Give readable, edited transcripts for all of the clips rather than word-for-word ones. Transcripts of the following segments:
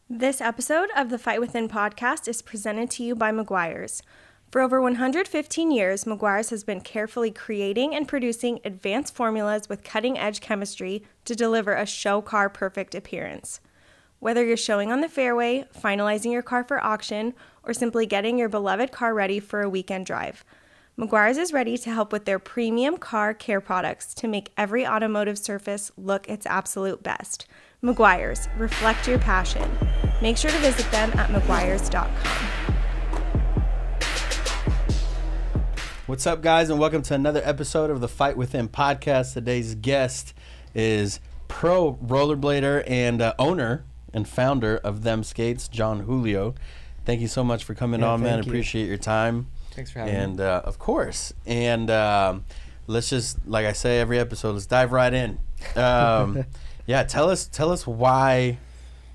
This episode of the Fight Within podcast is presented to you by Meguiar's. For over 115 years, Meguiar's has been carefully creating and producing advanced formulas with cutting-edge chemistry to deliver a show car perfect appearance. Whether you're showing on the fairway, finalizing your car for auction, or simply getting your beloved car ready for a weekend drive, Meguiar's is ready to help with their premium car care products to make every automotive surface look its absolute best. Meguiar's, reflect your passion. Make sure to visit them at meguiars.com. What's up, guys, and welcome to another episode of the Fight Within podcast. Today's guest is pro rollerblader and owner and founder of Them Skates, Jon Julio. Thank you so much for coming on, man. Appreciate your time. Thanks for having me. And of course, and let's just, like I say every episode, let's dive right in. Yeah, tell us why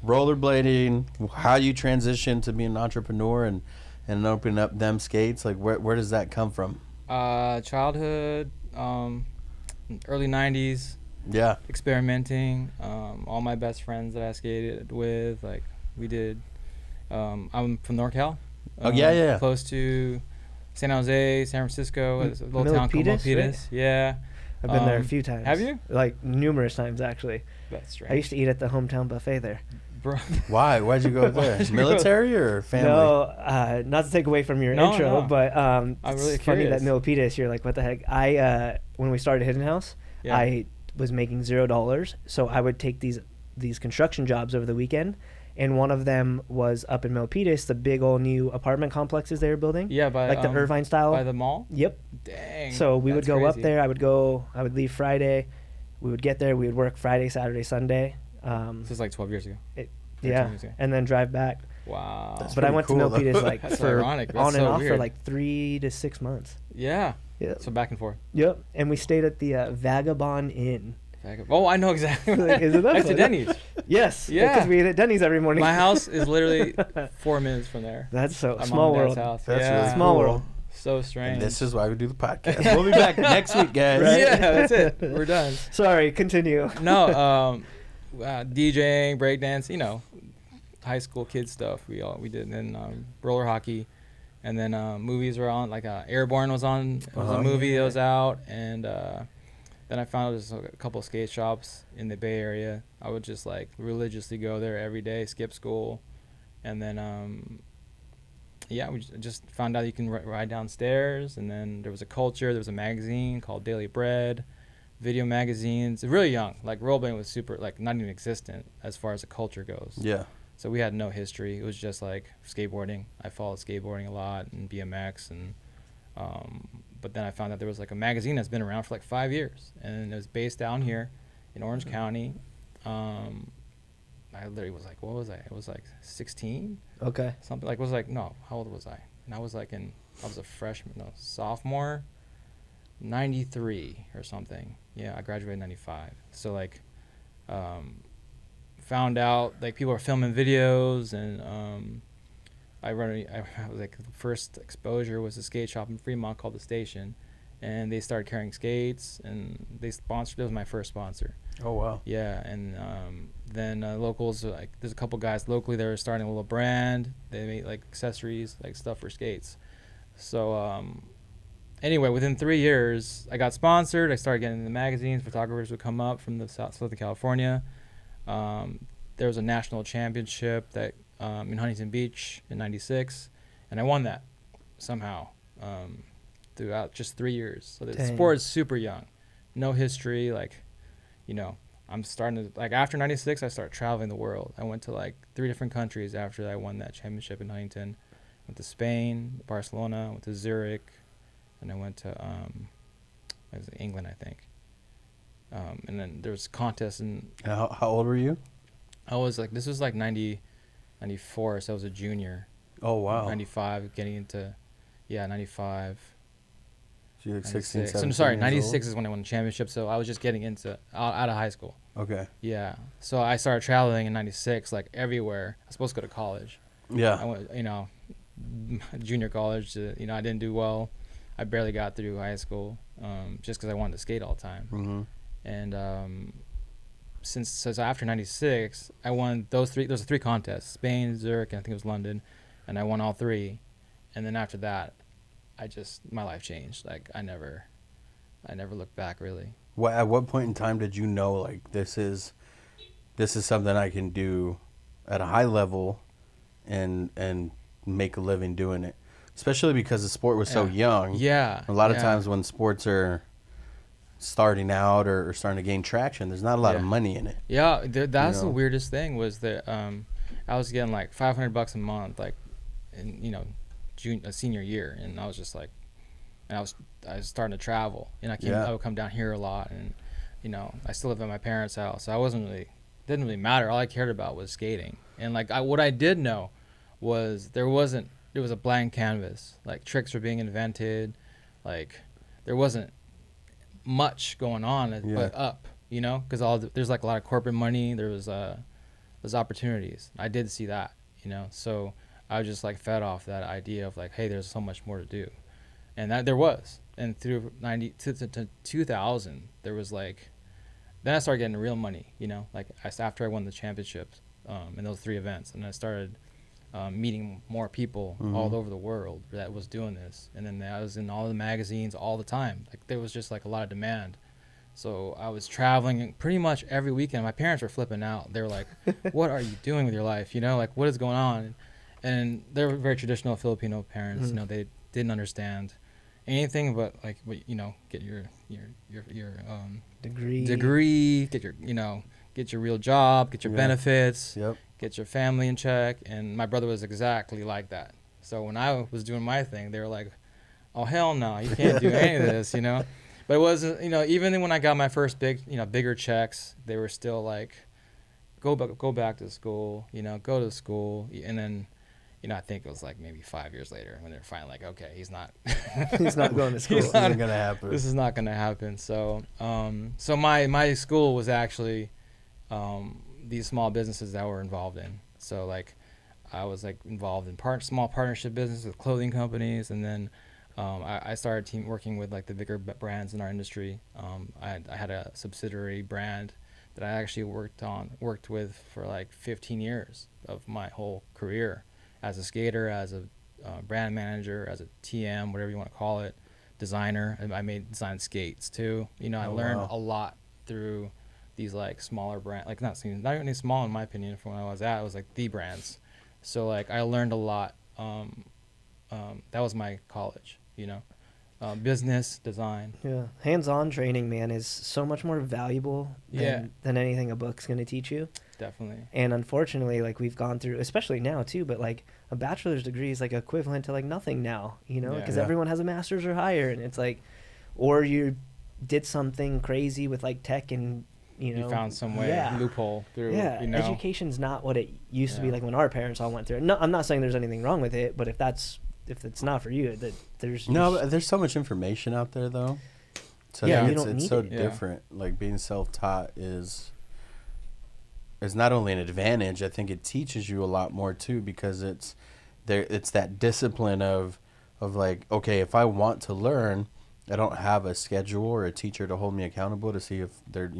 rollerblading, how you transitioned to being an entrepreneur and opening up Them Skates. Like, where does that come from? Childhood, early 90s. Yeah. Experimenting. All my best friends that I skated with, like, we did. I'm from NorCal. Yeah. Close to San Jose, San Francisco, a little town called Milpitas. Right? Yeah. I've been there a few times. Have you? Like, numerous times, actually. That's strange. I used to eat at the hometown buffet there. Bro. Why? Why'd you go there? Military or family? No, not to take away from your intro, no. but I'm really it's funny that curious. Milpitas, you're like, what the heck? When we started Hidden House, Yeah. I was making $0, so I would take these construction jobs over the weekend, and one of them was up in Milpitas, the big old new apartment complexes they were building. Yeah, by like the Irvine style. by the mall. Yep. Dang. So we would that's go up crazy. there. I would leave Friday. We would get there. We would work Friday, Saturday, Sunday. This is like 12 years ago. 13 Yeah, years ago. and then drive back. Wow. That's But I pretty went cool, to though. Milpitas like That's for ironic. That's on and so off for weird. like 3 to 6 months. Yeah. Yeah. So back and forth. Yep. And we stayed at the Vagabond Inn. Oh, I know exactly. Isn't that Next to funny? Denny's. Yes. Yeah. Because we ate at Denny's every morning. My house is literally 4 minutes from there. That's so My small mom and dad's world. house. That's yeah. really Small cool. world. So strange. And this is why we do the podcast. We'll be back next week, guys. Right? Yeah, that's it. We're done. Sorry. Continue. No, DJing, breakdance, high school kid stuff. We did. And then roller hockey, and then movies were on. Like Airborne was on. It was a movie that was out, and then I found there's a couple of skate shops in the Bay Area. I would just like religiously go there every day, skip school, and then we just found out you can ride downstairs. And then there was a culture. There was a magazine called Daily Bread, video magazines. Really young. Like rollerblading was super, like not even existent as far as a culture goes. Yeah. So we had no history. It was just like skateboarding. I followed skateboarding a lot and BMX, and but then I found out there was like a magazine that's been around for like 5 years, and it was based down here in Orange County. I literally was like, what was I? It was like 16, Okay. something like. Was like, no, how old was I? And I was a freshman, no, sophomore, 93 or something. Yeah, I graduated in 95. So like, found out like people were filming videos, and I was like, the first exposure was a skate shop in Fremont called The Station, and they started carrying skates, and they sponsored. It was my first sponsor. Oh, wow. Yeah, and then locals, like there's a couple guys locally that are starting a little brand. They make like accessories, like stuff for skates. So anyway, within 3 years, I got sponsored. I started getting in the magazines. Photographers would come up from the Southern California. There was a national championship that in Huntington Beach in '96, and I won that somehow throughout just 3 years. So the Dang. sport is super young, no history. Like, I'm starting to, like, after '96, I started traveling the world. I went to like 3 different countries after I won that championship in Huntington. Went to Spain, Barcelona, went to Zurich, and I went to England, I think. And then there was contests, and How old were you? I was like, this was like 94, so I was a junior. Oh, wow. 95, getting into, 95. So you're like 16, 96. 17 So, sorry, years 96 is when I won the championship, so I was just getting into, out of high school. old? Okay. Yeah. So I started traveling in 96, like everywhere. I was supposed to go to college. I Yeah. went, junior college, I didn't do well. I barely got through high school, just because I wanted to skate all the time. Mm-hmm. And since after 96, I won those three. There's 3 contests: Spain, Zurich, and I think it was London, and I won all 3. And then after that, my life changed. Like I never looked back really. At what point in time did you know like this is something I can do at a high level and make a living doing it? Especially because the sport was so young. Yeah. A lot of times when sports are starting out or starting to gain traction, there's not a lot of money in it. Yeah, that's the weirdest thing was that I was getting like $500 a month, like in senior year, and I was just like, and I was starting to travel, and I would come down here a lot, and I still live at my parents' house. So didn't really matter. All I cared about was skating, and like what I did know was there was a blank canvas. Like tricks were being invented, like there wasn't much going on but up, because there's like a lot of corporate money. There's opportunities. I did see that, so I was just like fed off that idea of like, hey, there's so much more to do, and that there was. And through 90 to 2000, there was like, then I started getting real money, like after I won the championships in those 3 events, and I started meeting more people all over the world that was doing this. And then I was in all the magazines all the time. Like there was just like a lot of demand. So I was traveling pretty much every weekend. My parents were flipping out. They were like, what are you doing with your life? Like what is going on? And they were very traditional Filipino parents. They didn't understand anything but like, get your degree, get your real job, get your benefits, get your family in check. And my brother was exactly like that. So when I was doing my thing, they were like, oh, hell no, you can't do any of this, But it wasn't, even when I got my first bigger checks, they were still like, go back to school, go to school. And then, I think it was like maybe 5 years later when they're finally like, okay, he's not going to school. This isn't going to happen. This is not going to happen. So, so my school was actually these small businesses that were involved in. So like, I was like involved in small partnership business with clothing companies, and then I started working with like the bigger brands in our industry. I had a subsidiary brand that I actually worked with for like 15 years of my whole career as a skater, as a brand manager, as a TM, whatever you want to call it, designer. I designed skates too. I learned a lot through these like smaller brand, like not even small in my opinion. From when I was at, it was like the brands. So like I learned a lot. That was my college, business, design. Yeah, hands-on training, man, is so much more valuable than anything a book's going to teach you. Definitely. And unfortunately, like we've gone through, especially now too, but like a bachelor's degree is like equivalent to like nothing now, because everyone has a master's or higher, and it's like, or you did something crazy with like tech and you found some way, loophole through. Education's not what it used to be like when our parents all went through it. No, I'm not saying there's anything wrong with it, but if it's not for you, that there's there's so much information out there though. So it's so different. Like being self-taught is not only an advantage. I think it teaches you a lot more too, because it's that discipline of like, okay, if I want to learn, I don't have a schedule or a teacher to hold me accountable to see if they're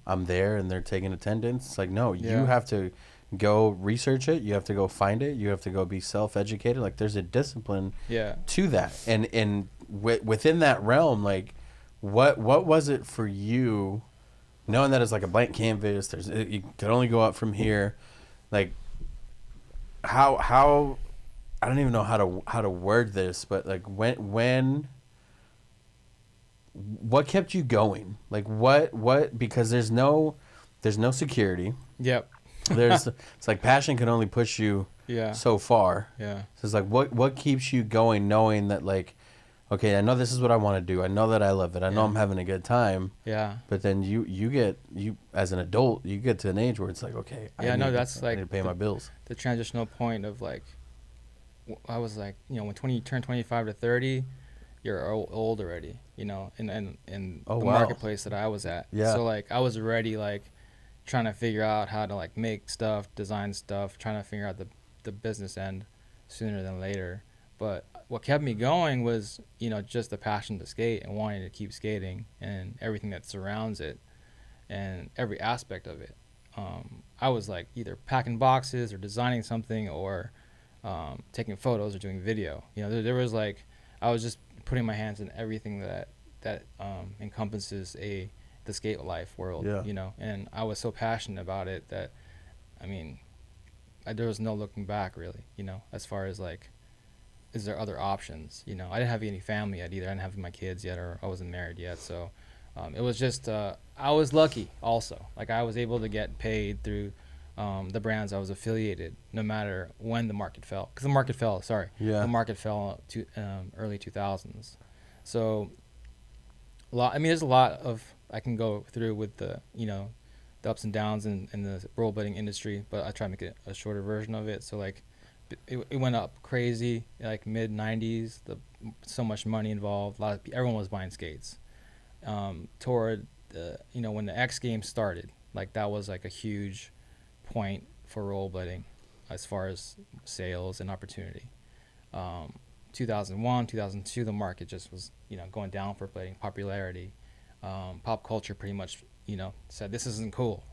I'm there and they're taking attendance. It's like, no, you have to go research it. You have to go find it. You have to go be self-educated. Like there's a discipline to that. And within that realm, like what was it for you, knowing that it's like a blank canvas, you can only go up from here. Like how I don't even know how to word this, but like when what kept you going? Like what because there's no security. Yep. It's like passion can only push you so far. Yeah. So it's like what keeps you going, knowing that like, okay, I know this is what I want to do. I know that I love it. I know I'm having a good time. Yeah. But then you as an adult, you get to an age where it's like, okay, I need to pay my bills. The transitional point of like, I was like, when you turn 25 to 30, you're old already, in the marketplace that I was at. Yeah. So like I was already like trying to figure out how to like make stuff, design stuff, trying to figure out the business end sooner than later. But what kept me going was, just the passion to skate and wanting to keep skating and everything that surrounds it. and every aspect of it. I was like either packing boxes or designing something or taking photos or doing video. You know, there was like, I was just putting my hands in everything that encompasses the skate life world, you know, and I was so passionate about it that, I mean, there was no looking back really, you know, as far as like, is there other options? You know, I didn't have any family yet either. I didn't have my kids yet, or I wasn't married yet. So it was just, I was lucky also. Like I was able to get paid through the brands I was affiliated, no matter when the market fell. Because the market fell, the market fell to early 2000s. So there's a lot of, I can go through with the, you know, the ups and downs in the rollerblading industry, but I try to make it a shorter version of it. So like, it went up crazy, like mid 90s, so much money involved. Everyone was buying skates. Toward the, you know, when the X Games started, like that was like a huge point for rollerblading as far as sales and opportunity. 2001, 2002, the market just was, you know, going down for blading popularity. Pop culture pretty much, you know, said this isn't cool.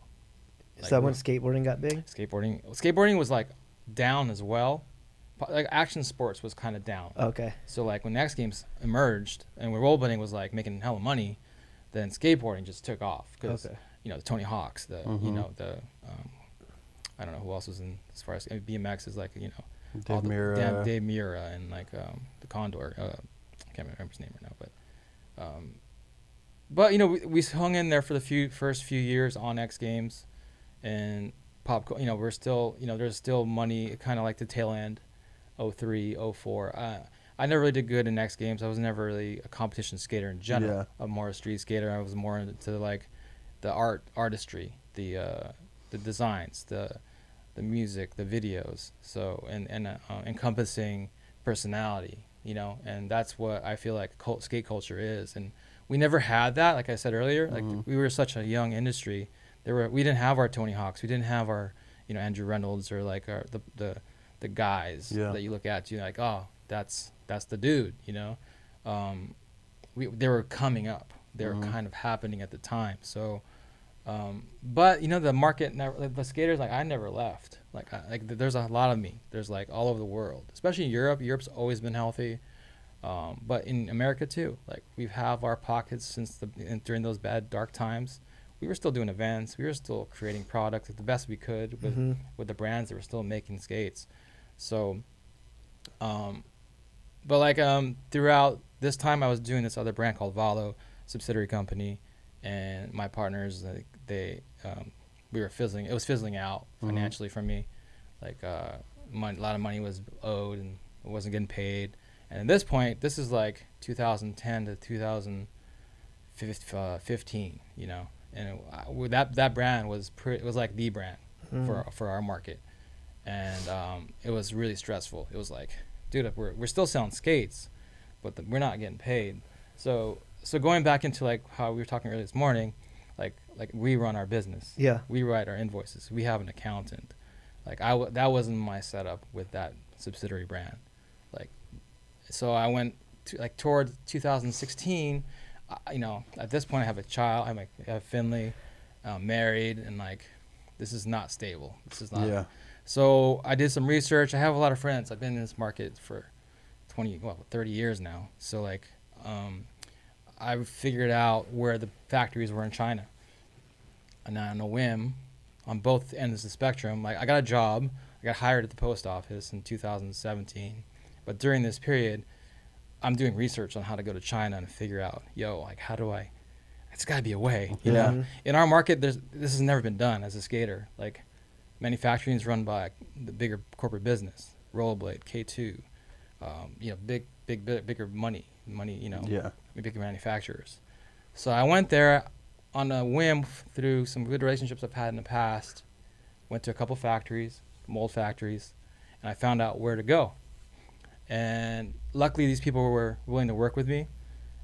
Is that when skateboarding got big? Skateboarding was like down as well. Like action sports was kind of down. Okay. So like when the X Games emerged and when rollerblading was like making hella money, then skateboarding just took off because you know, the Tony Hawks, the you know, the I don't know who else was in, as far as BMX is like, you know, Dave Mira and like the Condor. I can't remember his name right now, but you know, we hung in there for the first few years on X Games, and you know, we're still, you know, there's still money, kind of like the tail end, 03, 04. I never really did good in X Games. I was never really a competition skater in general. Yeah. I'm more a street skater. I was more into like the artistry, the designs, the music, the videos. So and encompassing personality, you know, and that's what I feel like skate culture is. And we never had that. Like I said earlier, like we were such a young industry. We didn't have our Tony Hawks. We didn't have our, you know, Andrew Reynolds or like the guys that you look at, you're like, oh, that's the dude, you know. They were coming up. They were kind of happening at the time. So, but you know, the market the skaters, like I never left. Like there's a lot of me. There's like all over the world, especially in Europe. Europe's always been healthy, but in America too. Like we have our pockets since during those bad dark times. We were still doing events. We were still creating products the best we could with the brands that were still making skates. So, but like throughout this time, I was doing this other brand called Valo, subsidiary company, and my partners, we were fizzling. It was fizzling out financially for me. Like a lot of money was owed and it wasn't getting paid. And at this point, this is like 2010 to 2015, you know. And that brand was like the brand for our market, and it was really stressful. It was like, dude, we're still selling skates, but we're not getting paid. So going back into like how we were talking earlier this morning, like we run our business. Yeah. We write our invoices. We have an accountant. Like that wasn't my setup with that subsidiary brand. Like, so I went to like toward 2016. You know, at this point I have a child. I have Finley, married, and like, this is not stable. This is not. Yeah. So I did some research. I have a lot of friends. I've been in this market for 30 years now. So like, I figured out where the factories were in China. And on a whim, on both ends of the spectrum, like I got a job. I got hired at the post office in 2017. But during this period, I'm doing research on how to go to China and figure out, like, how do I, it's gotta be a way, you know? In our market, this has never been done as a skater. Like, manufacturing is run by the bigger corporate business, Rollerblade, K2, you know, bigger money, you know, bigger manufacturers. So I went there on a whim through some good relationships I've had in the past, went to a couple factories, mold factories, and I found out where to go. And luckily, these people were willing to work with me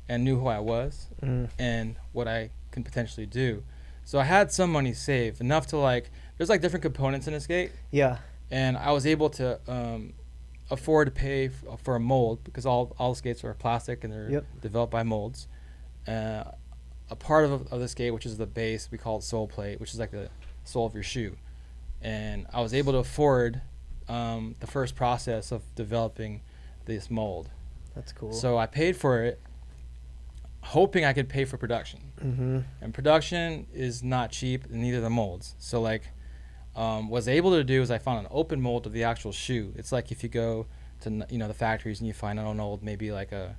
and knew who I was and what I can potentially do. So I had some money saved, enough to like, there's like different components in a skate. Yeah. And I was able to afford to pay for a mold because all the skates are plastic and they're developed by molds. a part of the skate, which is the base, we call it sole plate, which is like the sole of your shoe. And I was able to afford the first process of developing this mold. That's cool. So I paid for it, hoping I could pay for production. Mm-hmm. And production is not cheap, and neither the molds. So like, what I was able to do is I found an open mold of the actual shoe. It's like if you go to the factories and you find an old, maybe like a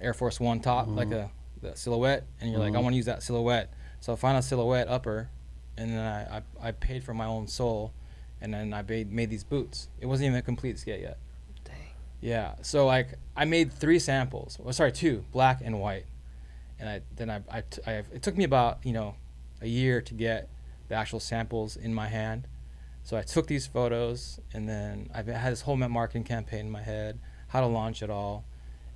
Air Force One top, like the silhouette, and you're like, I want to use that silhouette. So I found a silhouette upper, and then I paid for my own sole, and then I made these boots. It wasn't even a complete skate yet. Dang. Yeah. So like I made 3 samples. Well, sorry, 2, black and white. And it took me about a year to get the actual samples in my hand. So I took these photos, and then I had this whole marketing campaign in my head, how to launch it all.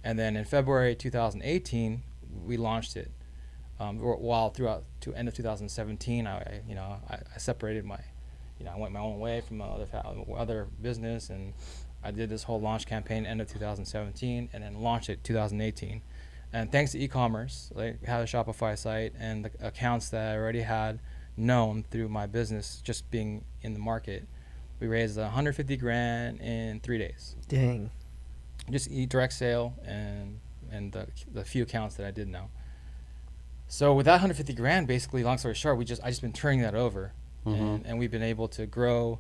And then in February 2018, we launched it. While throughout to end of 2017, I separated I went my own way from other business, and I did this whole launch campaign end of 2017, and then launched it 2018. And thanks to e-commerce, like I had a Shopify site and the accounts that I already had known through my business, just being in the market, we raised $150,000 in 3 days. Dang. Just direct sale and the few accounts that I did know. So with that $150,000, basically, long story short, I just been turning that over, and we've been able to grow,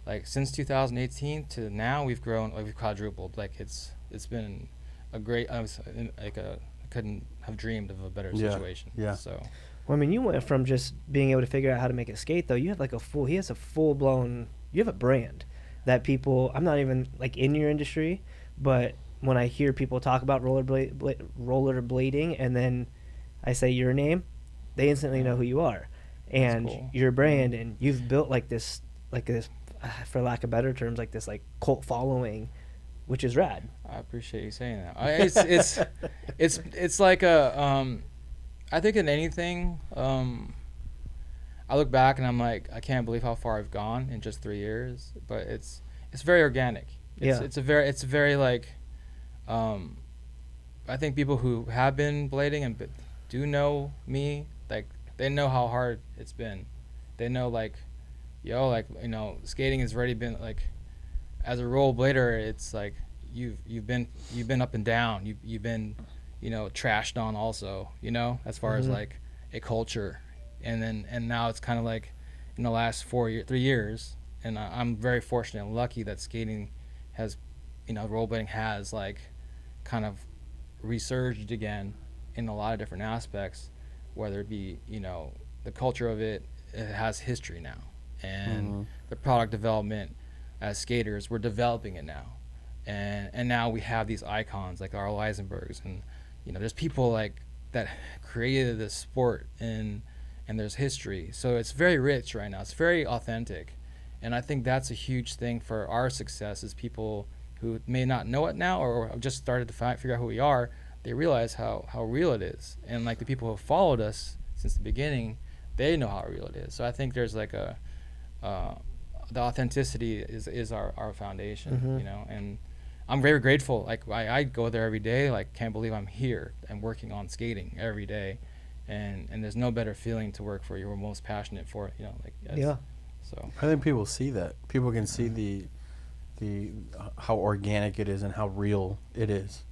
like since 2018 to now, we've grown, like we've quadrupled. Like it's been a great. I couldn't have dreamed of a better situation. Yeah. So. Well, I mean, you went from just being able to figure out how to make a skate, though. You have like he has a full blown. You have a brand that people. I'm not even like in your industry, but when I hear people talk about rollerblading, and then I say your name, they instantly know who you are, and cool. your brand, and you've built like this, for lack of better terms, like this like cult following, which is rad. I appreciate you saying that. It's like I think in anything, I look back and I'm like, I can't believe how far I've gone in just 3 years. But it's very organic. It's very like, I think people who have been blading and do know me, like they know how hard it's been. They know like, skating has already been like, as a rollerblader, it's like you've been up and down. You've been trashed on also, as far as like a culture, and now it's kind of like in the last 3 years, and I'm very fortunate and lucky that skating has, rollerblading has like kind of resurged again in a lot of different aspects, whether it be the culture of it has history now, and the product development as skaters, we're developing it now, and now we have these icons like our Eisenbergs, and there's people like that created this sport, and there's history, so it's very rich right now. It's very authentic, and I think that's a huge thing for our success, is people who may not know it now or have just started to figure out who we are. They realize how real it is, and like the people who have followed us since the beginning, they know how real it is. So I think there's like the authenticity is our foundation, and I'm very grateful. Like I go there every day, like can't believe I'm here and working on skating every day, and there's no better feeling to work for you're most passionate for it, So I think people see that. People can see the how organic it is and how real it is.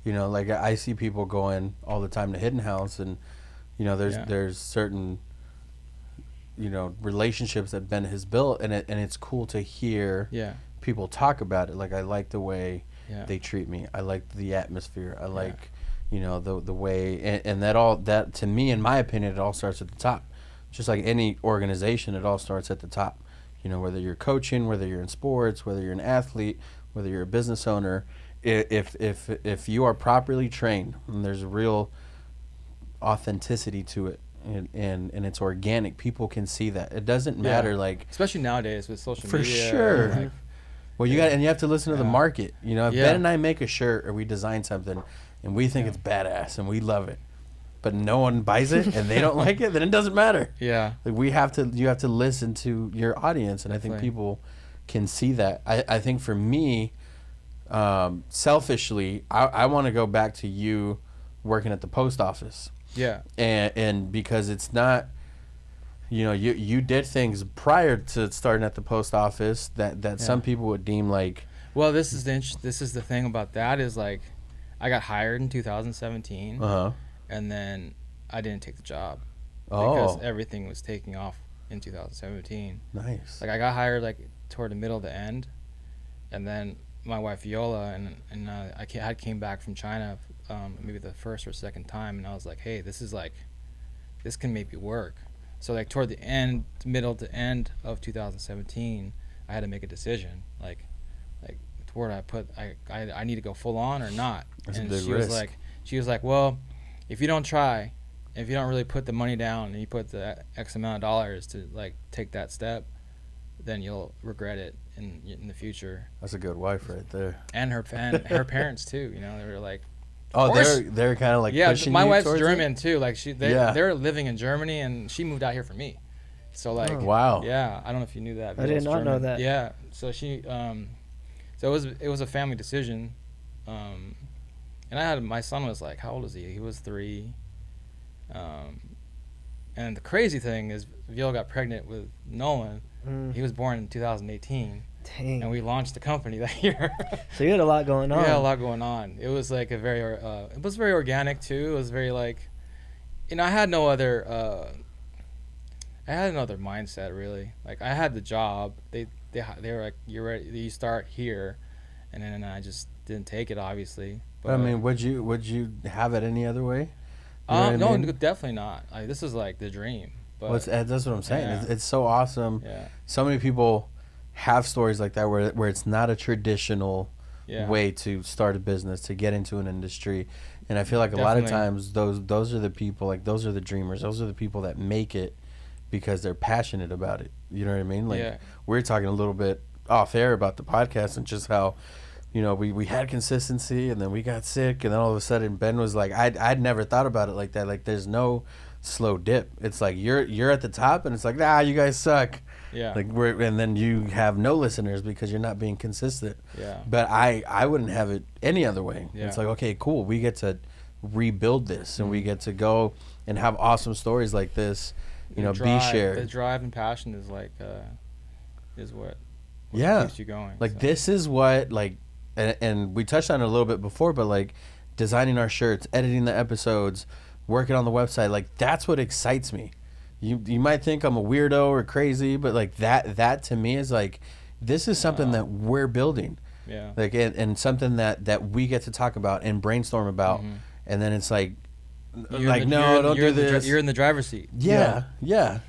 Like I see people going all the time to Hidden House, and there's certain relationships that Ben has built, and it's cool to hear people talk about it. Like I like the way they treat me. I like the atmosphere. I like the way, and that to me, in my opinion, it all starts at the top. Just like any organization, it all starts at the top. Whether you're coaching, whether you're in sports, whether you're an athlete, whether you're a business owner, if you are properly trained and there's a real authenticity to it, and it's organic, people can see that. It doesn't matter, like, especially nowadays with social media. For sure. Like, well, you have to listen to the market. If Yeah. Ben and I make a shirt or we design something and we think it's badass and we love it, but no one buys it and they don't like it, then it doesn't matter. Yeah. Like you have to listen to your audience, and I think people can see that. I think for me, selfishly, I want to go back to you working at the post office. Yeah. And because it's not, you did things prior to starting at the post office that some people would deem like. Well, this is the thing about that is like, I got hired in 2017, and then I didn't take the job because everything was taking off in 2017. Nice. Like I got hired like toward the middle of the end, and then my wife Viola and I came back from China, maybe the first or second time, and I was like, hey, this can maybe work. So like toward the end, middle to end of 2017, I had to make a decision, like toward I need to go full on or not. That's and a big she risk. was like, well, if you don't try, if you don't really put the money down and you put the X amount of dollars to like take that step, then you'll regret it in the future. That's a good wife right there. And her parents too, they were like, they're kind of like pushing my you wife's towards German it? too. Like they're living in Germany, and she moved out here for me. So like, wow. Yeah, I don't know if you knew that. I did not know that. Yeah, so she, so it was a family decision, and my son was like, how old is he? He was 3. And the crazy thing is, Viola got pregnant with Nolan. He was born in 2018. Dang. And we launched the company that year. So you had a lot going on. We had a lot going on. It was like it was very organic too. It was very like, I had no other, I had another mindset really. Like I had the job. They were like, you're ready. You start here, and then I just didn't take it obviously. But I mean, would you have it any other way? No, definitely not. Like this is like the dream. But that's what I'm saying. Yeah. It's so awesome. Yeah. So many people have stories like that where it's not a traditional way to start a business, to get into an industry. And I feel like a lot of times those are the people, like those are the dreamers. Those are the people that make it because they're passionate about it. You know what I mean? Like we're talking a little bit off air about the podcast and just how, we had consistency and then we got sick and then all of a sudden Ben was like, I'd never thought about it like that. Like there's no slow dip. It's like you're at the top and it's like, you guys suck. Yeah. Like and then you have no listeners because you're not being consistent. Yeah. But I wouldn't have it any other way. Yeah. It's like, okay, cool. We get to rebuild this and we get to go and have awesome stories like this, be shared. The drive and passion is like is what keeps you going. Like this is what and we touched on it a little bit before, but like designing our shirts, editing the episodes, working on the website, like that's what excites me. You might think I'm a weirdo or crazy, but like that to me is like, this is something that we're building. Yeah. Like and something that we get to talk about and brainstorm about, and then it's like, don't do this. You're in the driver's seat. Yeah.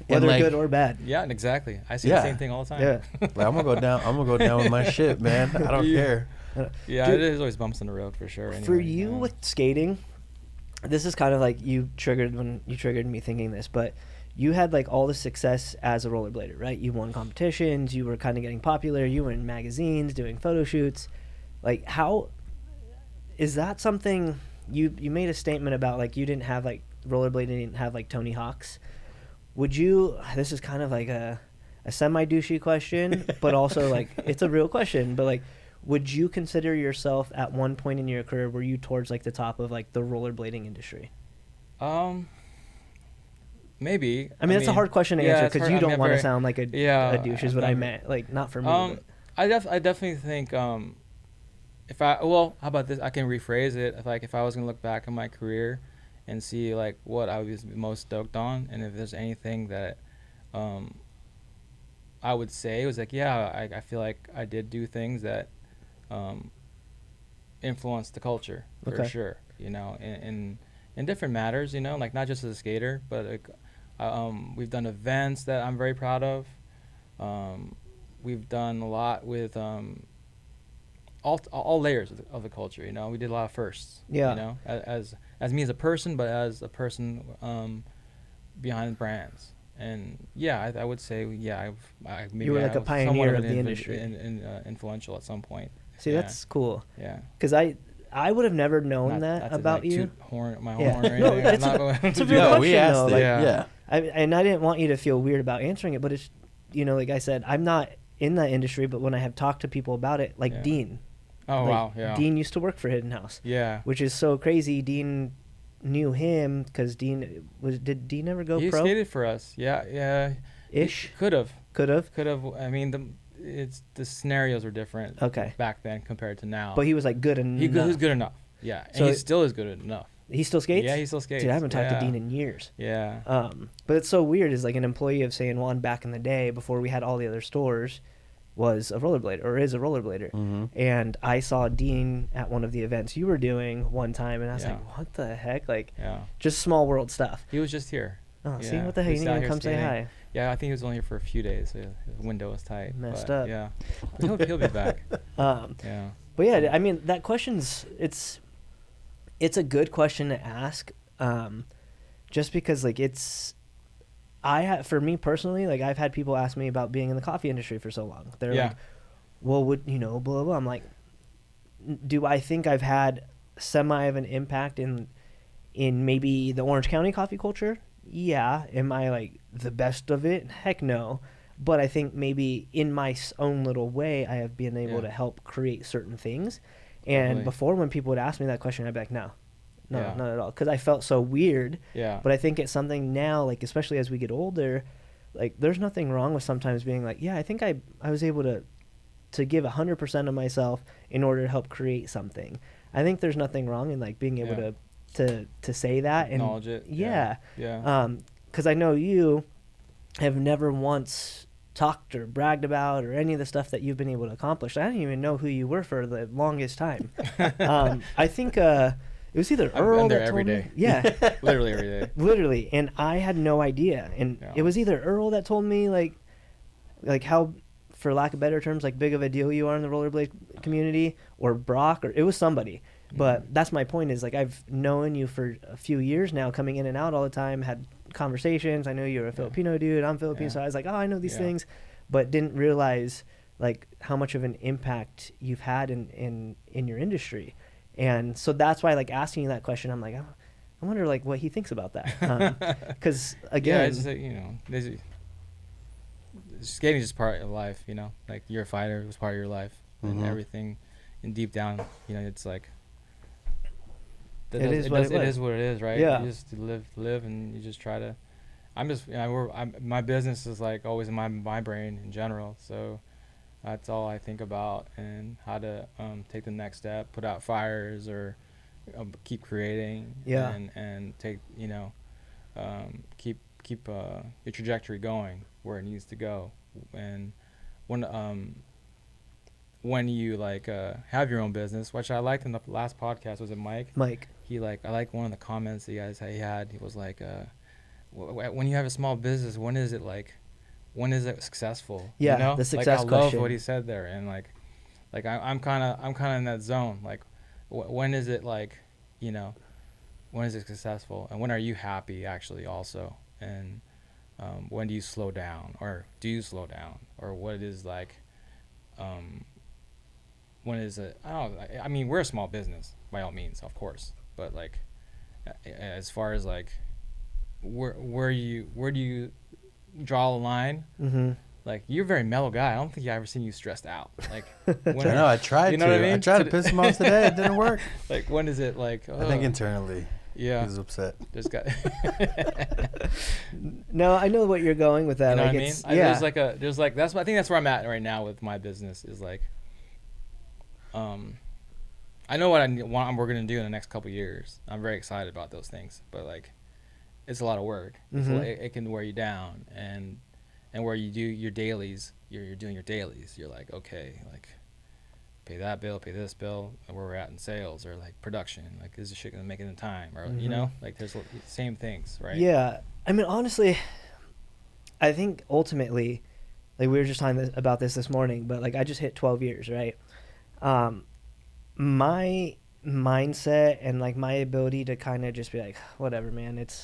Whether good or bad. Yeah, exactly. I see the same thing all the time. Yeah. Like, I'm gonna go down with my shit, man. I don't care. Yeah, dude, there's always bumps in the road for sure. Anyway, for you with skating, this is kind of like you triggered me thinking this, but you had like all the success as a rollerblader, right? You won competitions, you were kind of getting popular, you were in magazines, doing photo shoots. Like, how is that something you made a statement about, like you didn't have like rollerblading didn't have like Tony Hawk's. Would you, this is kind of like a semi-douchey question, but also like it's a real question, but like, would you consider yourself at one point in your career, were you towards like the top of like the rollerblading industry? Maybe. I mean, that's a hard question to answer because you don't want to sound like a douche is what I meant. Like, not for me. I definitely think how about this? I can rephrase it. If I was going to look back on my career and see like what I was most stoked on, and if there's anything that I would say, it was like, I feel like I did do things that influenced the culture for sure, in different matters, like not just as a skater, but like, we've done events that I'm very proud of. We've done a lot with all layers of the culture, we did a lot of firsts, as me as a person, but as a person behind brands. And I would say maybe you were like a pioneer of the industry and influential at some point. See, that's cool. Yeah, because I would have never known that about you. My horn. No, it's a real question. We asked though. And I didn't want you to feel weird about answering it, but it's like I said, I'm not in that industry, but when I have talked to people about it, like Dean. Oh, like, wow, yeah. Dean used to work for Hidden House. Yeah. Which is so crazy. Dean knew him because did Dean ever go He pro? skated for us. Yeah. Ish. Could have. Could have. I mean, the scenarios were different. Okay. Back then compared to now. But he was like good enough. He was good enough. Yeah. And So he still is good enough. He still skates? Yeah, he still skates. Dude, I haven't talked to Dean in years. Yeah. But it's so weird is like an employee of San Juan back in the day before we had all the other stores was a rollerblader or is a rollerblader. Mm-hmm. And I saw Dean at one of the events you were doing one time and I was like, what the heck? Like just small world stuff. He was just here. Oh, see what the heck? You didn't even come say hi. Yeah, I think he was only here for a few days. So his window was tight. Messed up. Yeah. He'll be back. Yeah. But yeah, I mean that question's it's a good question to ask, just because like for me personally, like I've had people ask me about being in the coffee industry for so long. They're like, well, blah, blah, blah. I'm like, do I think I've had semi of an impact in maybe the Orange County coffee culture? Yeah. Am I like the best of it? Heck no. But I think maybe in my own little way, I have been able to help create certain things. And before, when people would ask me that question, I'd be like, no, not at all. Because I felt so weird. Yeah. But I think it's something now, like, especially as we get older, like, there's nothing wrong with sometimes being like, yeah, I think I was able to give 100% of myself in order to help create something. I think there's nothing wrong in, like, being able to say that. And acknowledge it. Yeah. Yeah. Because I know you have never once talked or bragged about or any of the stuff that you've been able to accomplish. I didn't even know who you were for the longest time. I think it was either Earl I'm there that every told day. me. Yeah. Literally every day. Literally. And I had no idea. And it was either Earl that told me like how, for lack of better terms, like big of a deal you are in the rollerblade community, or Brock, or it was somebody. But that's my point is like I've known you for a few years now, coming in and out all the time, had conversations. I know you're a Filipino dude. I'm Filipino, so I was like, oh, I know these things, but didn't realize like how much of an impact you've had in your industry. And so that's why like asking you that question, I'm like, oh, I wonder like what he thinks about that. Because again, it's just, skating is just part of life. Like you're a fighter, it was part of your life, and everything. And deep down, it's like. It is what it is, right? Yeah. You just live, and you just try to. My business is like always in my brain in general, so that's all I think about, and how to take the next step, put out fires, or keep creating, and take keep your trajectory going where it needs to go, and when you like have your own business, which I liked in the last podcast, was it Mike? I like one of the comments that you guys had. He was like, when you have a small business, when is it successful? Yeah, the success question. I love what he said there, and like I'm kind of in that zone. Like, when is it when is it successful, and when are you happy actually also, and when do you slow down, or do you slow down, or what is like, when is it? I mean, we're a small business by all means, of course. But like, as far as like, where do you draw the line? Mm-hmm. Like, you're a very mellow guy. I don't think I've ever seen you stressed out. Like, I know. I tried to. What I mean? I tried to piss him off today. It didn't work. Like, when is it like? I think internally. Yeah. He's upset. There's got. No, I know what you're going with that. You know like what I mean? it's, yeah. I think that's where I'm at right now with my business. Is like, I know what we're gonna do in the next couple of years. I'm very excited about those things, but like, it's a lot of work. Mm-hmm. It can wear you down, and where you do your dailies, you're doing your dailies. You're like, okay, like, pay that bill, pay this bill, and where we're at in sales or like production. Like, is this shit gonna make it in time? Or like, there's same things, right? Yeah, I mean, honestly, I think ultimately, like we were just talking about this morning, but like I just hit 12 years, right? My mindset and like my ability to kind of just be like, whatever, man, it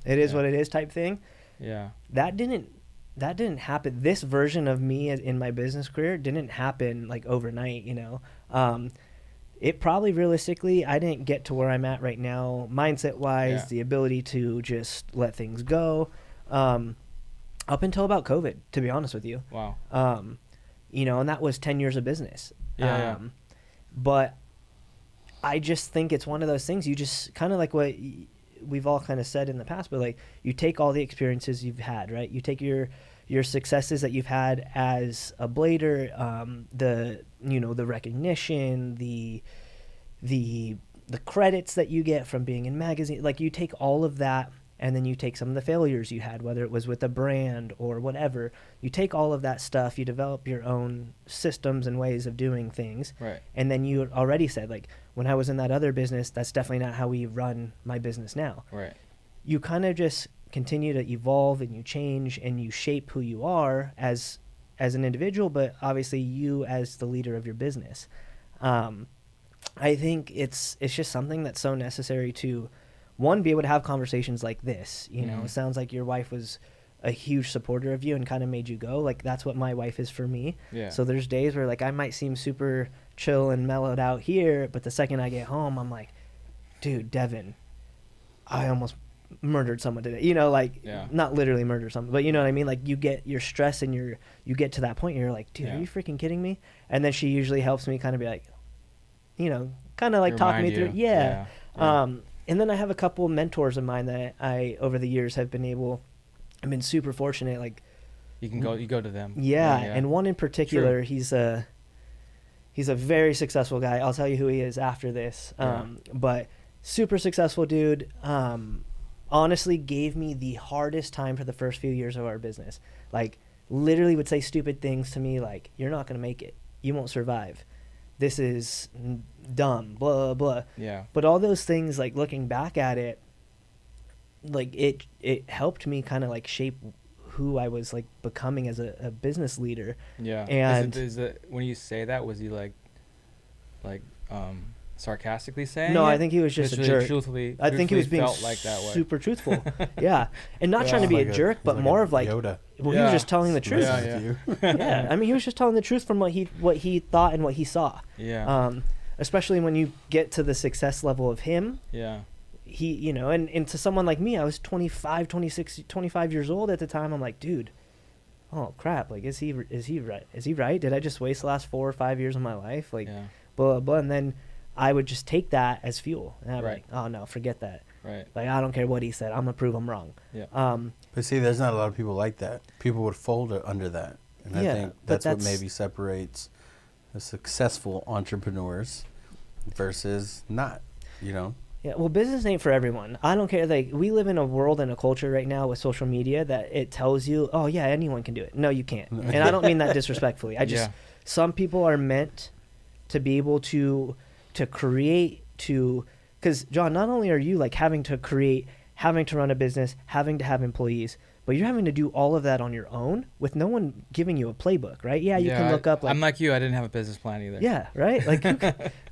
is what it is type thing. Yeah. That didn't happen. This version of me in my business career didn't happen like overnight, It probably realistically, I didn't get to where I'm at right now, mindset wise, the ability to just let things go, up until about COVID, to be honest with you. Wow. And that was 10 years of business. Yeah. But I just think it's one of those things you just kind of like what we've all kind of said in the past, but like you take all the experiences you've had, right? You take your successes that you've had as a blader, the recognition, the credits that you get from being in magazine, like you take all of that, and then you take some of the failures you had, whether it was with a brand or whatever. You take all of that stuff, you develop your own systems and ways of doing things. Right. And then you already said, like, when I was in that other business, that's definitely not how we run my business now. Right. You kind of just continue to evolve and you change and you shape who you are as an individual, but obviously you as the leader of your business. I think it's just something that's so necessary to, one, be able to have conversations like this. You know, it sounds like your wife was a huge supporter of you and kind of made you go. Like, that's what my wife is for me. Yeah. So there's days where, like, I might seem super chill and mellowed out here, but the second I get home, I'm like, dude, Devin, I almost murdered someone today. You know, like, not literally murder someone, but you know what I mean? Like, you get your stress and you get to that point and you're like, dude, are you freaking kidding me? And then she usually helps me kind of be like, you know, kind of like talk me through it. Yeah. And then I have a couple mentors of mine that I, over the years, I've been super fortunate. Like, you go to them. Yeah. And one in particular, he's a very successful guy. I'll tell you who he is after this. But super successful dude. Honestly gave me the hardest time for the first few years of our business. Like, literally would say stupid things to me like, you're not going to make it. You won't survive. This is dumb, blah, blah. Yeah. But all those things, like, looking back at it, like, it helped me kind of, like, shape who I was, like, becoming as a business leader. Yeah. And is it when you say that, was he like sarcastically saying no, it? I think he was just a jerk. I think he was being like that way. super truthful. Yeah. And not trying to be a jerk, but more of like, Yoda. Well, he was just telling the truth. Yeah. I mean, he was just telling the truth from what he thought and what he saw. Yeah. Especially when you get to the success level of him. Yeah. He, you know, and to someone like me, I was 25, 26, 25 years old at the time. I'm like, dude, oh crap. Like, is he right? Is he right? Did I just waste the last 4 or 5 years of my life? Like, blah, blah. And then I would just take that as fuel. And I'd be like, oh no, forget that. Right. Like, I don't care what he said. I'm gonna prove him wrong. Yeah. But see, there's not a lot of people like that. People would fold under that. And I think that's what maybe separates the successful entrepreneurs versus not, you know? Yeah, well, business ain't for everyone. I don't care. Like, we live in a world and a culture right now with social media that it tells you, oh yeah, anyone can do it. No, you can't. And I don't mean that disrespectfully. I just, some people are meant to be able to create, because John, not only are you like having to create, having to run a business, having to have employees, but you're having to do all of that on your own with no one giving you a playbook, right? Yeah, you can look up. Like, I'm like you. I didn't have a business plan either. Yeah, right. Like,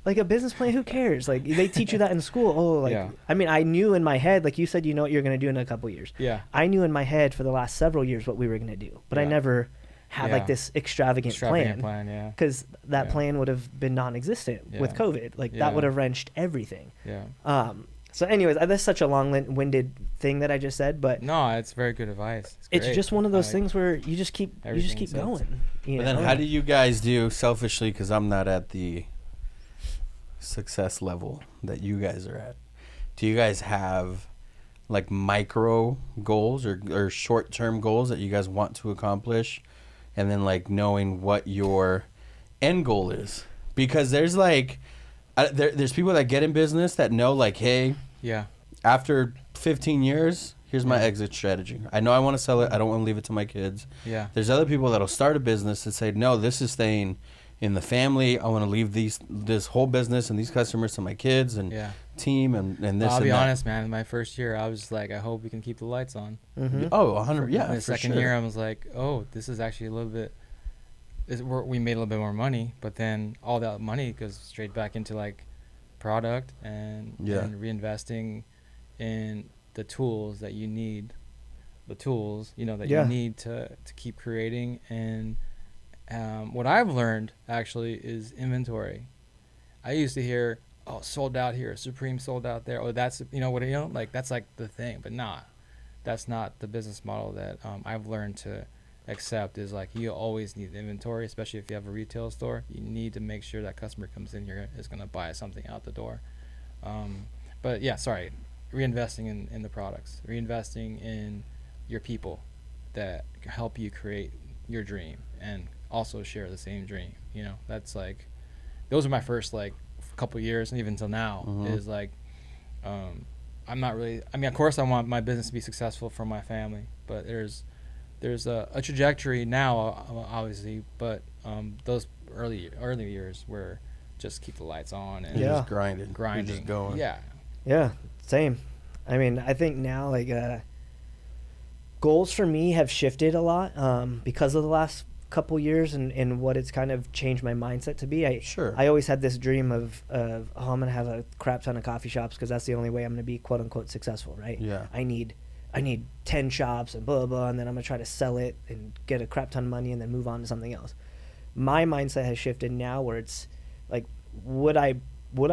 like a business plan. Who cares? Like, they teach you that in school. Oh, like, I mean, I knew in my head, like you said, you know what you're going to do in a couple years. Yeah. I knew in my head for the last several years what we were going to do, but I never had like this extravagant plan. Yeah. Because that plan would have been non-existent with COVID. Like, that would have wrenched everything. Yeah. So anyways, that's such a long-winded thing that I just said, but no, it's very good advice. It's just one of those things where you just keep going. But then how do you guys do selfishly, because I'm not at the success level that you guys are at? Do you guys have like micro goals or short-term goals that you guys want to accomplish, and then like knowing what your end goal is? Because there's like there's people that get in business that know, like, hey, after 15 years, here's my exit strategy. I know I want to sell it. I don't want to leave it to my kids. Yeah. There's other people that'll start a business and say, no, this is staying in the family. I want to leave this whole business and these customers to my kids and team and this. I'll and be that. honest, man. In my first year, I was like, I hope we can keep the lights on. Mm-hmm. Oh, 100. Yeah. In the second year, I was like, oh, this is actually a little bit. We made a little bit more money, but then all that money goes straight back into like product and reinvesting in the tools that you need, you need to keep creating. And what I've learned actually is inventory. I used to hear, oh, sold out here, Supreme sold out there. Oh, that's, like that's like the thing, but that's not the business model that I've learned to accept is like you always need inventory, especially if you have a retail store. You need to make sure that customer comes in here is going to buy something out the door. But yeah, sorry, reinvesting in the products, reinvesting in your people that help you create your dream and also share the same dream. You know, that's like, those are my first like couple years, and even until now is like, I'm not really, I mean, of course I want my business to be successful for my family, but there's a trajectory now, obviously, but those early years were just keep the lights on and just grinding, just going. Yeah, same. I mean, I think now like goals for me have shifted a lot because of the last couple years and what it's kind of changed my mindset to be. I always had this dream of oh, I'm gonna have a crap ton of coffee shops because that's the only way I'm gonna be quote unquote successful, right? Yeah. I need 10 shops and blah, blah, blah, and then I'm gonna try to sell it and get a crap ton of money and then move on to something else. My mindset has shifted now where it's like, would I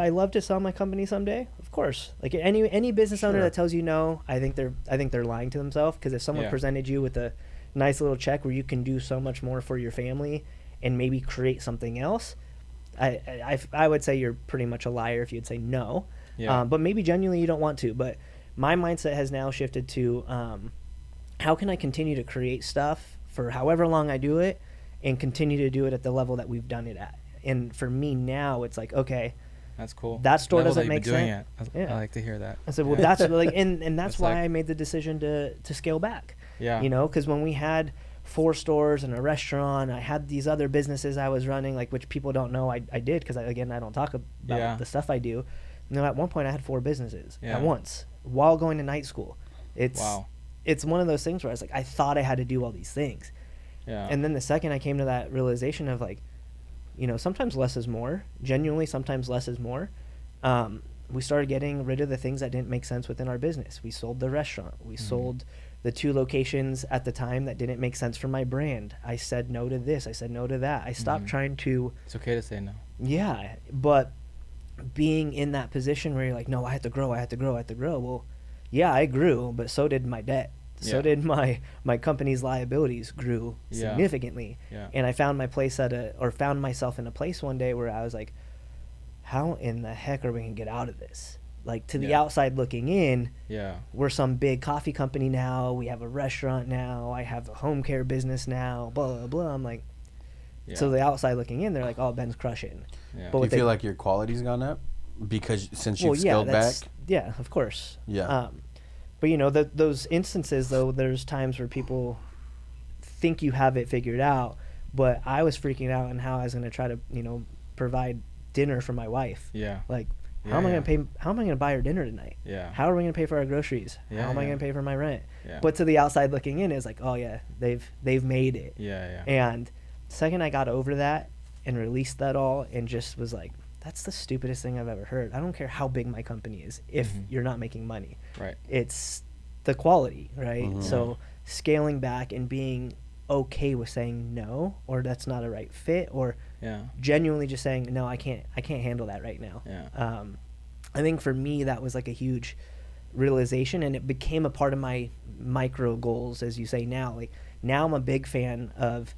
love to sell my company someday? Of course. Like any business owner that tells you no, I think they're lying to themselves, because if someone presented you with a nice little check where you can do so much more for your family and maybe create something else, I would say you're pretty much a liar if you'd say no. Yeah. But maybe genuinely you don't want to. But my mindset has now shifted to how can I continue to create stuff for however long I do it and continue to do it at the level that we've done it at. And for me now, it's like, okay, that's cool. That store doesn't make sense. I like to hear that. I said, well, that's like, and that's why like, I made the decision to scale back. Yeah. You know, because when we had 4 stores and a restaurant, I had these other businesses I was running, like, which people don't know I did, because I don't talk about the stuff I do. You know, at one point I had 4 businesses at once while going to night school. It's one of those things where I was like, I thought I had to do all these things. Yeah. And then the second I came to that realization of like, you know, sometimes less is more. Genuinely, sometimes less is more. We started getting rid of the things that didn't make sense within our business. We sold the restaurant. We sold the 2 locations at the time that didn't make sense for my brand. I said no to this. I said no to that. I stopped trying to... It's okay to say no. Yeah, but being in that position where you're like, no, I have to grow. Well, yeah, I grew, but so did my debt. So did my company's liabilities grew significantly. Yeah. And I found found myself in a place one day where I was like, how in the heck are we going to get out of this? Like, to the outside looking in, we're some big coffee company now. We have a restaurant now. I have a home care business now, blah, blah, blah. I'm like, so the outside looking in, they're like, oh, Ben's crushing. Yeah. But do you feel like your quality's gone up since you've scaled back? Yeah, of course. Yeah. But, you know, those instances, though, there's times where people think you have it figured out, but I was freaking out on how I was going to try to, you know, provide dinner for my wife. Yeah. Like, how am I going to pay? How am I going to buy her dinner tonight? Yeah. How are we going to pay for our groceries? Yeah, how am I going to pay for my rent? Yeah. But to the outside looking in, it's like, oh yeah, they've made it. Yeah. And the second I got over that and released that all and just was like, that's the stupidest thing I've ever heard. I don't care how big my company is if you're not making money. Right. It's the quality, right? So scaling back and being okay with saying no, or that's not a right fit, or genuinely just saying no, I can't handle that right now. Yeah. I think for me that was like a huge realization, and it became a part of my micro goals, as you say now. Like, now I'm a big fan of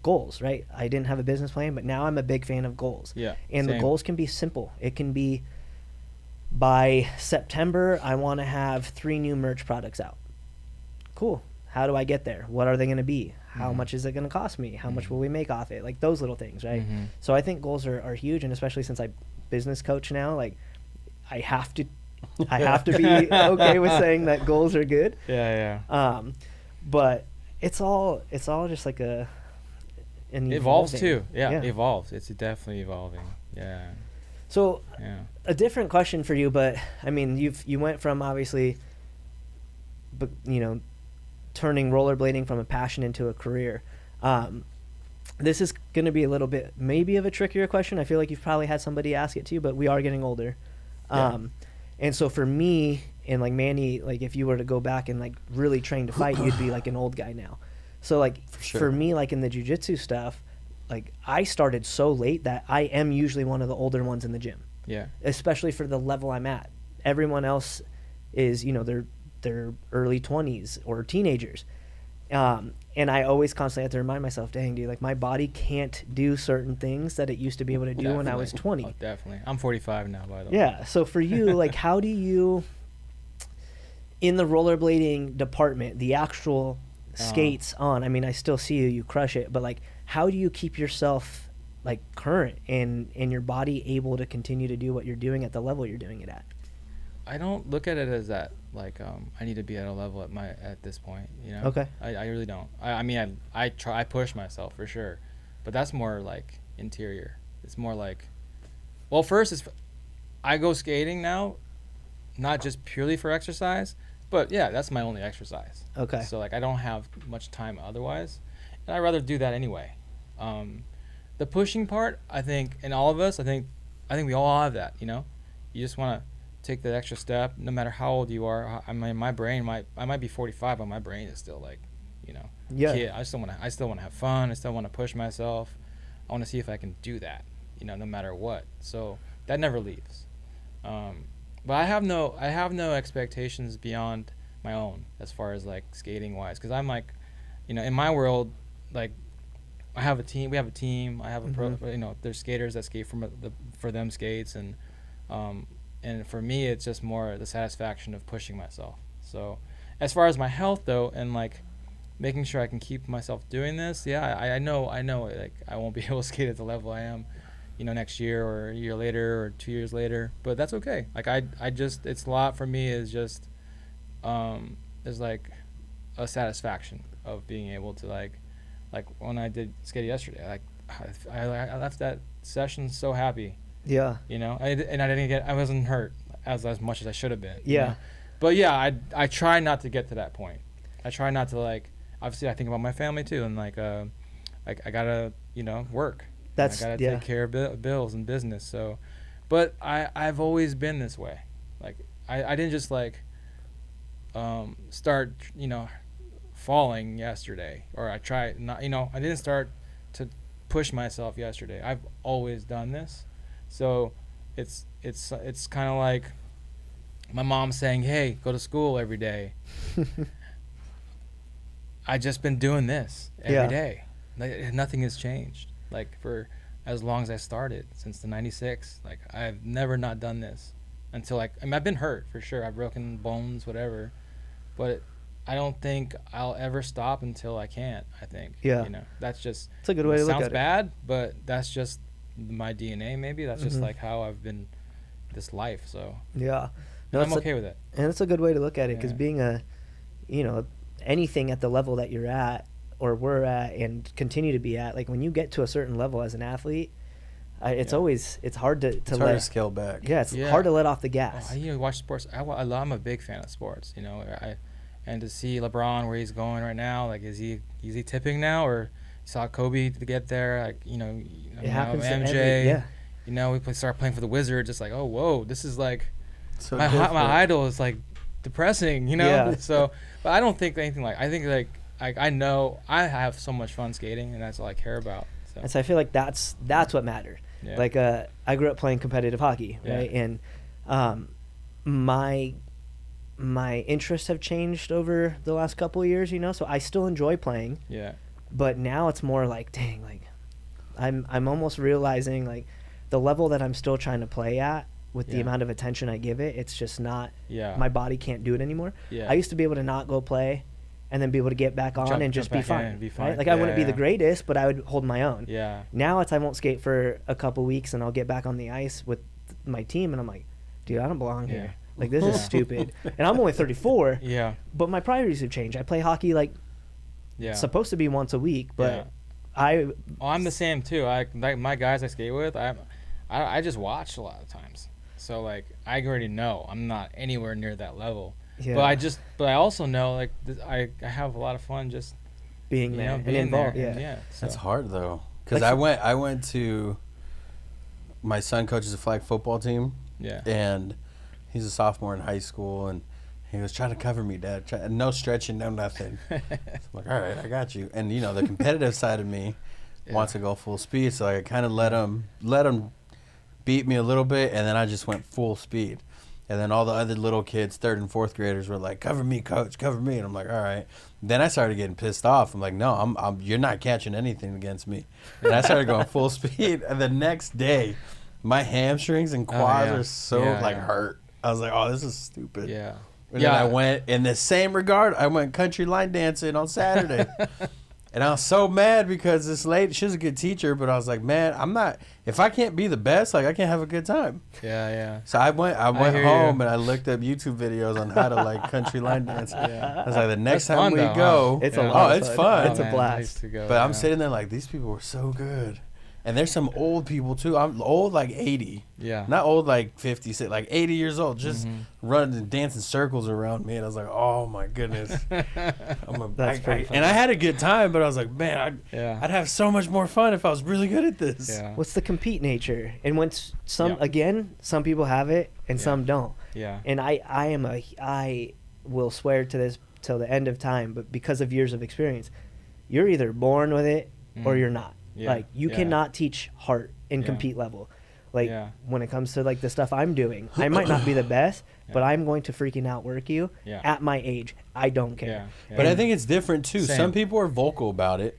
goals, right? I didn't have a business plan, but now I'm a big fan of goals. Yeah. And the goals can be simple. It can be, by September, I want to have 3 new merch products out. Cool. How do I get there? What are they going to be? How much is it going to cost me? How much will we make off it? Like, those little things, right? So I think goals are huge, and especially since I business coach now, like, I have to be okay with saying that goals are good. Yeah. But it's all just like it evolves too. Yeah, evolves. It's definitely evolving. Yeah. So a different question for you, but I mean, you went from obviously, but you know, turning rollerblading from a passion into a career. This is going to be a little bit maybe of a trickier question. I feel like you've probably had somebody ask it to you, but we are getting older. And so for me and like Manny, like if you were to go back and like really train to fight, you'd be like an old guy now. So like for me, like in the jiu-jitsu stuff, like I started so late that I am usually one of the older ones in the gym. Yeah. Especially for the level I'm at. Everyone else is, you know, they're early 20s or teenagers. And I always constantly have to remind myself, dang, dude, like my body can't do certain things that it used to be able to do when I was 20. Oh, definitely. I'm 45 now, by the way. Yeah. So for you, like, how do you, in the rollerblading department, the actual skates on, I mean, I still see you crush it, but like, how do you keep yourself like current and your body able to continue to do what you're doing at the level you're doing it at? I don't look at it as that, like, I need to be at a level at this point, you know? Okay. I really don't. I mean, I push myself for sure, but that's more like interior. It's more like, well, first I go skating now, not just purely for exercise, but yeah, that's my only exercise. Okay. So like, I don't have much time otherwise, and I'd rather do that anyway. The pushing part, I think, in all of us, I think we all have that, you know? You just want to take that extra step, no matter how old you are. I mean, my brain I might be 45, but my brain is still like, you know, kid. I still want to have fun. I still want to push myself. I want to see if I can do that, you know, no matter what. So that never leaves. But I have no expectations beyond my own as far as like skating wise, because I'm like, you know, in my world, like, I have a team. We have a team. I have a pro. You know, there's skaters that skate for them skates, and for me, it's just more the satisfaction of pushing myself. So, as far as my health though, and like making sure I can keep myself doing this, yeah, I know, like I won't be able to skate at the level I am, you know, next year or a year later or 2 years later, but that's okay. Like I just, it's a lot for me is just, there's like a satisfaction of being able to like when I did skate yesterday, like I left that session so happy. Yeah. You know, I wasn't hurt as much as I should have been. Yeah. You know? But yeah, I try not to get to that point. I try not to, like, obviously I think about my family too, and like I gotta, you know, work. I gotta take care of bills and business. So, but I've always been this way. Like I didn't just like start, you know, falling yesterday, or I tried not, you know, I didn't start to push myself yesterday. I've always done this. So it's kind of like my mom saying, hey, go to school every day. I just been doing this every day. Like, nothing has changed. Like, for as long as I started, since the 96, like, I've never not done this until, like, I mean, I've been hurt for sure. I've broken bones, whatever, but I don't think I'll ever stop until I can't. I think, you know, that's just, it's a good way to look at it. Sounds bad, but that's just my DNA. Maybe that's just like how I've been this life. So yeah, no, I'm okay with it. And it's a good way to look at it, because being a, you know, anything at the level that you're at or we're at and continue to be at, like when you get to a certain level as an athlete, it's always, it's hard to hard to scale back. Yeah, it's hard to let off the gas. You know, watch sports. I'm a big fan of sports. You know, and to see LeBron where he's going right now, like is he tipping now, or saw Kobe to get there? Like, you know it happens MJ. to every, You know, we start playing for the Wizards. It's like, oh whoa, this is like so my idol is like depressing. You know, so but I don't think anything like, I think like I know I have so much fun skating, and that's all I care about. So, and so I feel like that's what mattered. Yeah. Like I grew up playing competitive hockey, right? And my interests have changed over the last couple of years, you know, so I still enjoy playing. Yeah. But now it's more like, dang, like I'm almost realizing like the level that I'm still trying to play at with the amount of attention I give it, it's just not, my body can't do it anymore. I used to be able to not go play and then be able to get back on and just be fine. Right? Like I wouldn't be the greatest, but I would hold my own. Yeah. Now I won't skate for a couple weeks and I'll get back on the ice with my team and I'm like, dude, I don't belong here. Like, this is stupid. And I'm only 34. Yeah. But my priorities have changed. I play hockey like supposed to be once a week, but I'm the same too. Like my guys I skate with, I just watch a lot of times. So like I already know I'm not anywhere near that level. Yeah. But I also know like I have a lot of fun just being there and involved. So. That's hard though, because I went to, my son coaches a flag football team. Yeah. And he's a sophomore in high school, and he was trying to cover me, Dad. No stretching, no nothing. So I'm like, all right, I got you. And you know, the competitive side of me wants to go full speed, so I kind of let him beat me a little bit, and then I just went full speed. And then all the other little kids, 3rd and 4th graders, were like, "Cover me, coach, cover me." And I'm like, "All right." Then I started getting pissed off. I'm like, "No, you're not catching anything against me." And I started going full speed. And the next day, my hamstrings and quads are so hurt. I was like, "Oh, this is stupid." Yeah. And then I went, in the same regard, I went country line dancing on Saturday. And I was so mad because this lady, she was a good teacher, but I was like, man, if I can't be the best, like, I can't have a good time. Yeah. So I went home and I looked up YouTube videos on how to, like, country line dance. I was like, the next time we go, it's a lot it's fun. It's a blast. But I'm sitting there like, these people were so good. And there's some old people, too. I'm old like 80. Yeah. Not old like 50, like 80 years old, just running and dancing circles around me. And I was like, oh, my goodness. That's pretty fun. And I had a good time, but I was like, man, I'd have so much more fun if I was really good at this. Yeah. What's the compete nature? And once some people have it and some don't. Yeah. And I will swear to this till the end of time, but because of years of experience, you're either born with it or you're not. Yeah. Like, you cannot teach heart in compete level. Like, when it comes to, like, the stuff I'm doing, I might not be the best, but I'm going to freaking outwork you at my age. I don't care. But I think it's different, too. Same. Some people are vocal about it.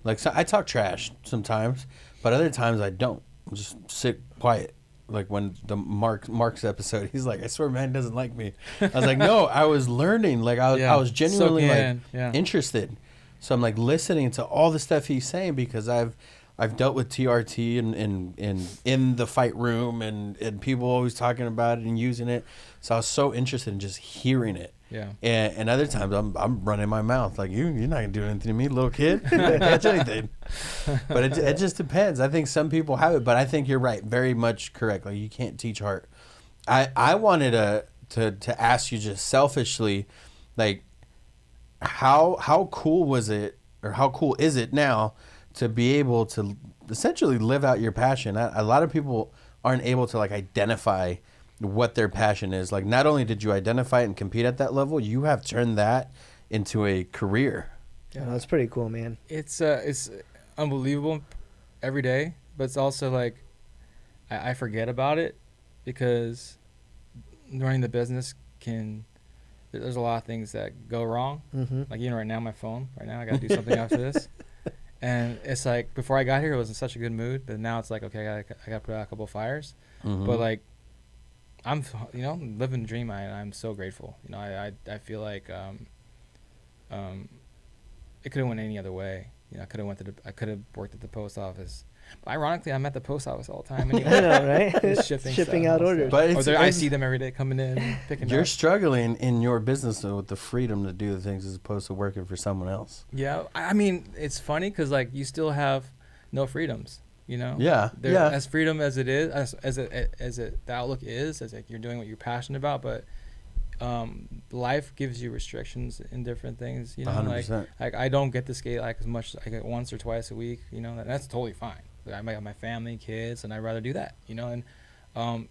Like, so I talk trash sometimes, but other times I don't. I just sit quiet. Like, when the Mark's episode, he's like, I swear, man doesn't like me. I was like, no, I was learning. Like, I was genuinely, interested. So I'm like listening to all the stuff he's saying because I've dealt with TRT and in the fight room and people always talking about it and using it. So I was so interested in just hearing it. Yeah. And other times I'm running my mouth like you're not gonna do anything to me, little kid. You're not gonna catch anything. But it just depends. I think some people have it, but I think you're right, very much correct. Like, you can't teach heart. I wanted to ask you just selfishly, like, how cool was it, or how cool is it now to be able to essentially live out your passion? A lot of people aren't able to, like, identify what their passion is. Like, not only did you identify it and compete at that level, you have turned that into a career. Yeah, that's pretty cool, man. It's unbelievable every day, but it's also like I forget about it because running the business there's a lot of things that go wrong. Like, right now, my phone, I got to do something after this. And it's like, before I got here, I was in such a good mood, but now it's like, okay, I got to put out a couple of fires. But, like, I'm, living the dream. I'm so grateful. I feel like it could have went any other way. I could have worked at the post office. But ironically, I'm at the post office all the time anyway. I know, right? Just shipping out orders. But I see them every day coming in, picking You're up. struggling in your business, though, with the freedom to do the things as opposed to working for someone else. Yeah, I mean, it's funny because, like, you still have no freedoms. Yeah. As freedom as it is, as the outlook is, as like you're doing what you're passionate about, but life gives you restrictions in different things. 100%. Like I don't get to skate like as much, like once or twice a week. That's totally fine. Like, I might have my family, kids, and I'd rather do that. And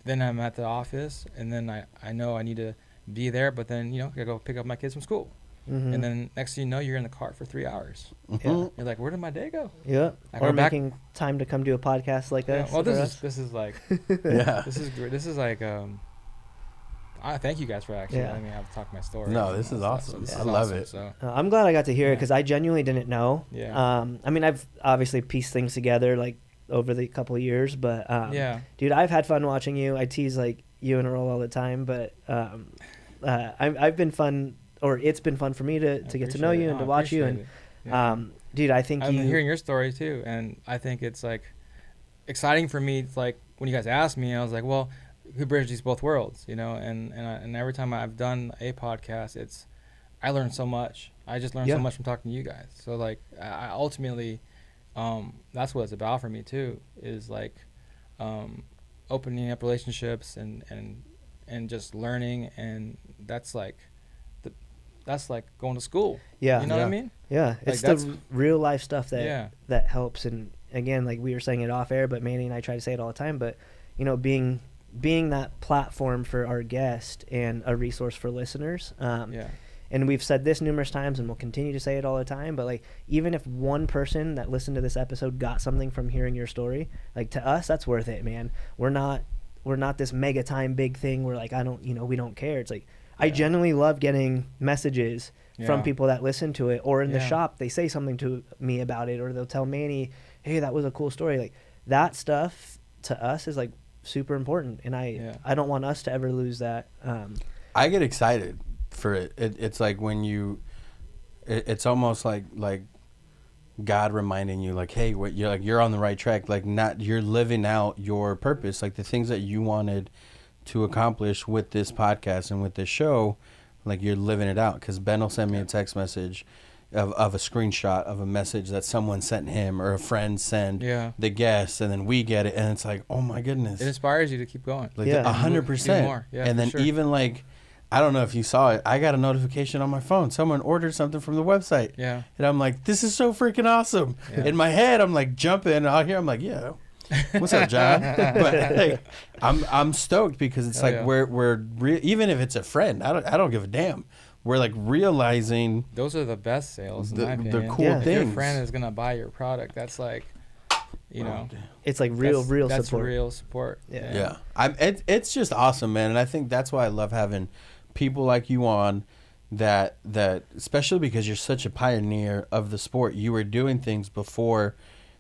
then I'm at the office, and then I know I need to be there, but then I gotta go pick up my kids from school. And then next thing you know, you're in the car for 3 hours. You're like, where did my day go? Yeah. Or making time to come do a podcast like us. Well, this is like, this is great. This is like, I thank you guys for actually letting me have to talk my story. No, this is awesome. I love it. So. I'm glad I got to hear it because I genuinely didn't know. Yeah. I mean, I've obviously pieced things together like over the couple of years, but dude, I've had fun watching you. I tease like you and Earl all the time, but I've been fun. Or it's been fun for me to get to know you and to watch you. And dude, I think I've been hearing your story too, and I think it's like exciting for me. It's like when you guys asked me, I was like, well, who bridges these both worlds, And every time I've done a podcast, I learned so much. I just learned so much from talking to you guys. So like, I ultimately, that's what it's about for me too. Is like, opening up relationships and just learning, and that's like going to school. Yeah. You know what I mean? Yeah. It's the real life stuff that helps. And again, like we were saying it off air, but Manny and I try to say it all the time, but being that platform for our guest and a resource for listeners. And we've said this numerous times and we'll continue to say it all the time, but like, even if one person that listened to this episode got something from hearing your story, like to us, that's worth it, man. We're not we're not this mega time big thing where like we don't care. It's like I genuinely love getting messages from people that listen to it, or in the shop they say something to me about it, or they'll tell Manny, hey, that was a cool story. Like that stuff to us is like super important, and I don't want us to ever lose that. I get excited for it. It's like when it's almost like God reminding you, like, hey, you're on the right track. Like, you're living out your purpose, like the things that you wanted to accomplish with this podcast and with this show. Like, you're living it out. Because Ben will send me a text message of a screenshot of a message that someone sent him, or a friend send the guest, and then we get it, and it's like, oh my goodness, it inspires you to keep going. Like 100%. And then even like, I don't know if you saw it, I got a notification on my phone. Someone ordered something from the website. Yeah. And I'm like, this is so freaking awesome. Yeah. In my head, I'm like jumping, and out here, I'm like, yeah. What's up, John? But like, I'm stoked because it's we're even if it's a friend, I don't give a damn. We're like realizing those are the best sales. In my opinion. The cool things. If your friend is gonna buy your product, that's like, it's like real support. That's real support. Yeah. It's just awesome, man, and I think that's why I love having people like you on. That especially because you're such a pioneer of the sport. You were doing things before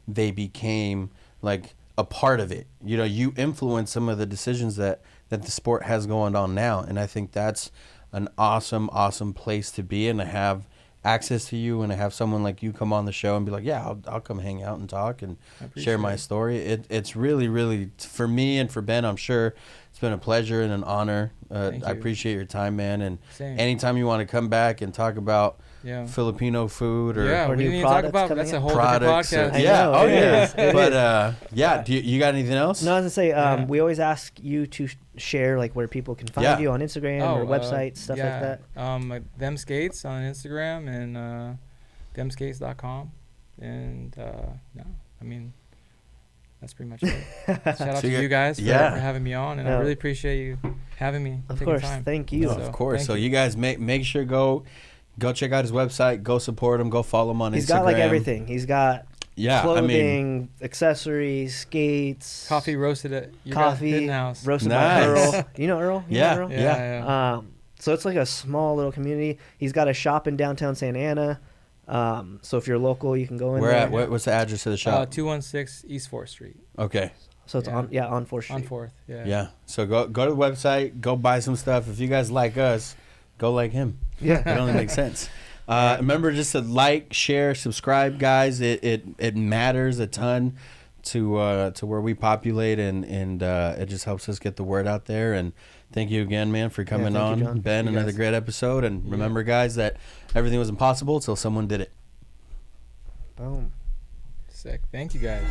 they became like a part of it. You influence some of the decisions that the sport has going on now, and I think that's an awesome place to be in, to have access to you and to have someone like you come on the show and be like, yeah, I'll come hang out and talk and share my story. It's really, really, for me and for Ben, I'm sure it's been a pleasure and an honor. I appreciate your time, man. And anytime you want to come back and talk about Filipino food or new products, that's a whole different podcast. But do you got anything else? No, I was gonna say, we always ask you to share like where people can find you on Instagram or websites, stuff like that. Them Skates on Instagram and themskates.com, and that's pretty much it. Shout out to you guys for having me on, and I really appreciate you having me. Of course, thank you. Of course. So you guys make sure go check out his website, go support him, go follow him on Instagram. He's got like everything. He's got clothing, accessories, skates, coffee roasted at your hidden house. Roasted by Earl. You know Earl? Yeah. So it's like a small little community. He's got a shop in downtown Santa Ana. So if you're local, you can go in there. What's the address of the shop? 216 East 4th Street. Okay. So it's on 4th Street. On 4th, Yeah. So go to the website, go buy some stuff. If you guys like us, go like him. Yeah. It only makes sense. Remember just to like, share, subscribe, guys. It matters a ton to where we populate, and it just helps us get the word out there. And thank you again, man, for coming on. You, Ben, another great episode. And remember, guys, that everything was impossible until someone did it. Boom. Sick. Thank you, guys.